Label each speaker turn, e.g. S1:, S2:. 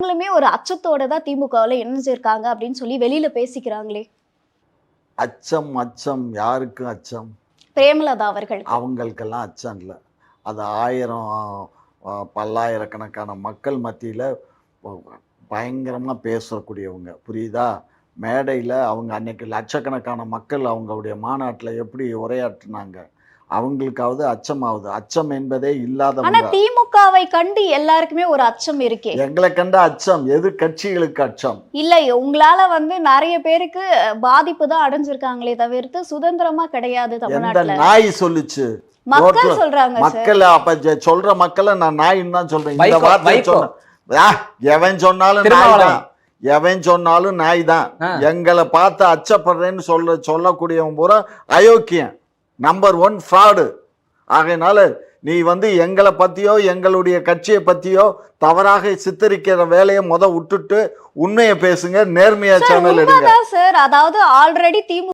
S1: அவங்களுமே ஒரு அச்சத்தோட தான் திமுகவுல இணைஞ்சிருக்காங்க அப்படின்னு சொல்லி வெளியில பேசிக்கிறாங்களே.
S2: அச்சம் அச்சம் யாருக்கு அச்சம்?
S1: பிரேமலதா அவர்கள்.
S2: அவங்களுக்கெல்லாம் அச்சம் இல்லை. அது 1000 பல்லாயிரக்கணக்கான மக்கள் மத்தியில் பயங்கரமாக பேசக்கூடியவங்க, புரியுதா? மேடையில் அவங்க அன்னைக்கு லட்சக்கணக்கான மக்கள் அவங்களுடைய மாநாட்டில் எப்படி உரையாற்றினாங்க, அவங்களுக்காவது அச்சமாவது. அச்சம் என்பதே
S1: ஆனா
S2: இல்லாதவங்க.
S1: திமுகவை கண்டு எல்லாருக்குமே ஒரு அச்சம் இருக்கே.
S2: எங்களை கண்ட அச்சம் எதிர்கட்சிகளுக்கு அச்சம்
S1: இல்லை, உங்களால நிறைய பேருக்கு பாதிப்பு தான் அடைஞ்சிருக்காங்களே தவிர்த்து சுதந்திரமா கிடையாது
S2: எந்த
S1: தமிழ்நாட்டுல.
S2: நாய் சொல்லுச்சு?
S1: மக்கள் சொல்றாங்க சார்.
S2: மக்கள் அப்ப சொல்ற மக்களை நான் நாயின்னு தான் சொல்றேன். இந்த
S3: வைகோ,
S2: வார்த்தை
S3: வைகோ.
S2: சொன்ன எவன் சொன்னாலும் நாய்
S3: திருமாவளவன்.
S2: தான். எவன் சொன்னாலும் நாய் தான். எங்களை பார்த்து அச்சப்படுறேன்னு சொல்லக்கூடியவன் பூரா அயோக்கியன், நம்பர் 1 ஃப்ராடு. ஆகையினால நீ எங்களை பத்தியோ எங்களுடைய கட்சியை பத்தியோ தவறாக சித்தரிக்கிற வேலையை விட்டுட்டு உண்மையை பேசுங்க, நேர்மையா சேனல் எடுங்க
S1: சார். அதாவது ஆல்ரெடி திமுக